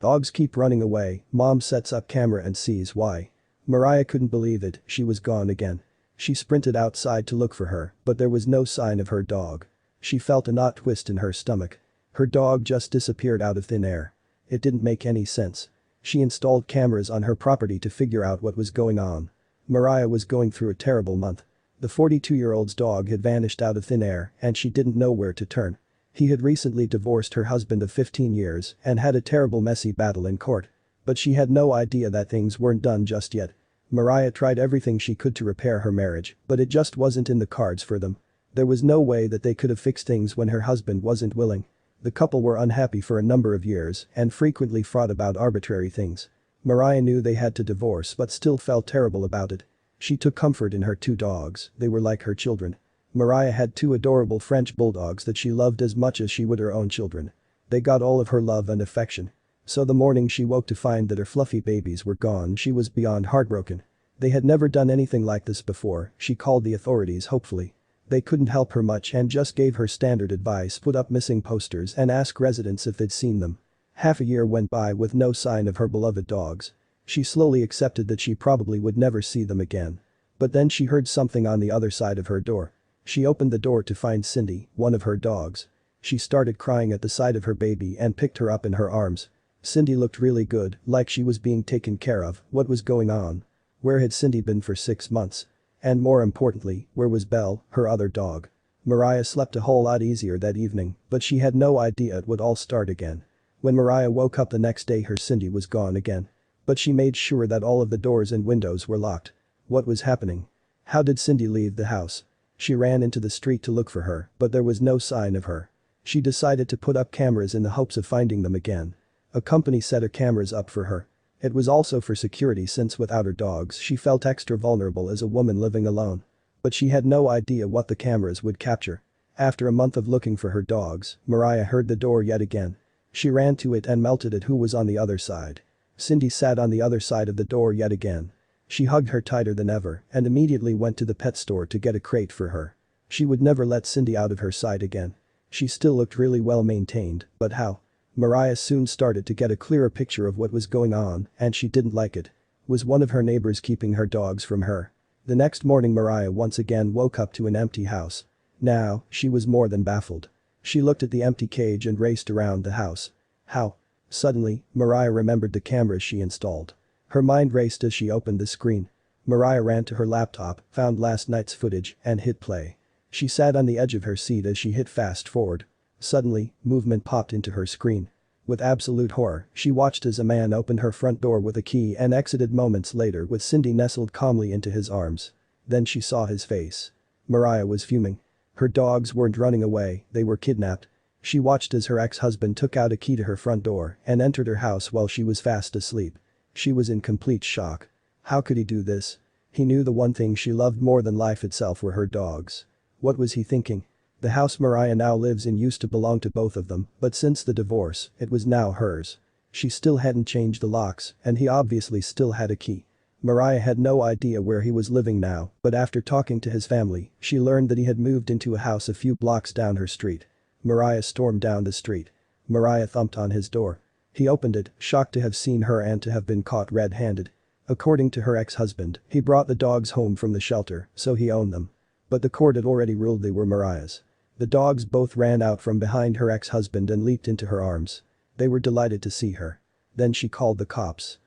Dogs keep running away, mom sets up camera and sees why. Mariah couldn't believe it, she was gone again. She sprinted outside to look for her, but there was no sign of her dog. She felt a knot twist in her stomach. Her dog just disappeared out of thin air. It didn't make any sense. She installed cameras on her property to figure out what was going on. Mariah was going through a terrible month. The 42-year-old's dog had vanished out of thin air and she didn't know where to turn. He had recently divorced her husband of 15 years and had a terrible messy battle in court. But she had no idea that things weren't done just yet. Mariah tried everything she could to repair her marriage, but it just wasn't in the cards for them. There was no way that they could have fixed things when her husband wasn't willing. The couple were unhappy for a number of years and frequently fought about arbitrary things. Mariah knew they had to divorce but still felt terrible about it. She took comfort in her two dogs, they were like her children. Mariah had two adorable French bulldogs that she loved as much as she would her own children. They got all of her love and affection. So the morning she woke to find that her fluffy babies were gone, she was beyond heartbroken. They had never done anything like this before, she called the authorities hopefully. They couldn't help her much and just gave her standard advice: put up missing posters and ask residents if they'd seen them. Half a year went by with no sign of her beloved dogs. She slowly accepted that she probably would never see them again. But then she heard something on the other side of her door. She opened the door to find Cindy, one of her dogs. She started crying at the sight of her baby and picked her up in her arms. Cindy looked really good, like she was being taken care of. What was going on? Where had Cindy been for 6 months? And more importantly, where was Belle, her other dog? Mariah slept a whole lot easier that evening, but she had no idea it would all start again. When Mariah woke up the next day, her Cindy was gone again. But she made sure that all of the doors and windows were locked. What was happening? How did Cindy leave the house? She ran into the street to look for her, but there was no sign of her. She decided to put up cameras in the hopes of finding them again. A company set her cameras up for her. It was also for security since without her dogs she felt extra vulnerable as a woman living alone. But she had no idea what the cameras would capture. After a month of looking for her dogs, Mariah heard the door yet again. She ran to it and melted at who was on the other side. Cindy sat on the other side of the door yet again. She hugged her tighter than ever and immediately went to the pet store to get a crate for her. She would never let Cindy out of her sight again. She still looked really well maintained, but how? Mariah soon started to get a clearer picture of what was going on and she didn't like it. Was one of her neighbors keeping her dogs from her? The next morning Mariah once again woke up to an empty house. Now, she was more than baffled. She looked at the empty cage and raced around the house. How? Suddenly, Mariah remembered the cameras she installed. Her mind raced as she opened the screen. Mariah ran to her laptop, found last night's footage, and hit play. She sat on the edge of her seat as she hit fast forward. Suddenly, movement popped into her screen. With absolute horror, she watched as a man opened her front door with a key and exited moments later with Cindy nestled calmly into his arms. Then she saw his face. Mariah was fuming. Her dogs weren't running away, they were kidnapped. She watched as her ex-husband took out a key to her front door and entered her house while she was fast asleep. She was in complete shock. How could he do this? He knew the one thing she loved more than life itself were her dogs. What was he thinking? The house Mariah now lives in used to belong to both of them, but since the divorce, it was now hers. She still hadn't changed the locks, and he obviously still had a key. Mariah had no idea where he was living now, but after talking to his family, she learned that he had moved into a house a few blocks down her street. Mariah stormed down the street. Mariah thumped on his door. He opened it, shocked to have seen her and to have been caught red-handed. According to her ex-husband, he brought the dogs home from the shelter, so he owned them. But the court had already ruled they were Mariah's. The dogs both ran out from behind her ex-husband and leaped into her arms. They were delighted to see her. Then she called the cops.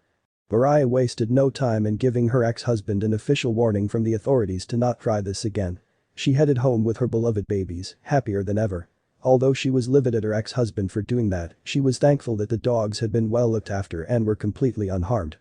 Mariah wasted no time in giving her ex-husband an official warning from the authorities to not try this again. She headed home with her beloved babies, happier than ever. Although she was livid at her ex-husband for doing that, she was thankful that the dogs had been well looked after and were completely unharmed.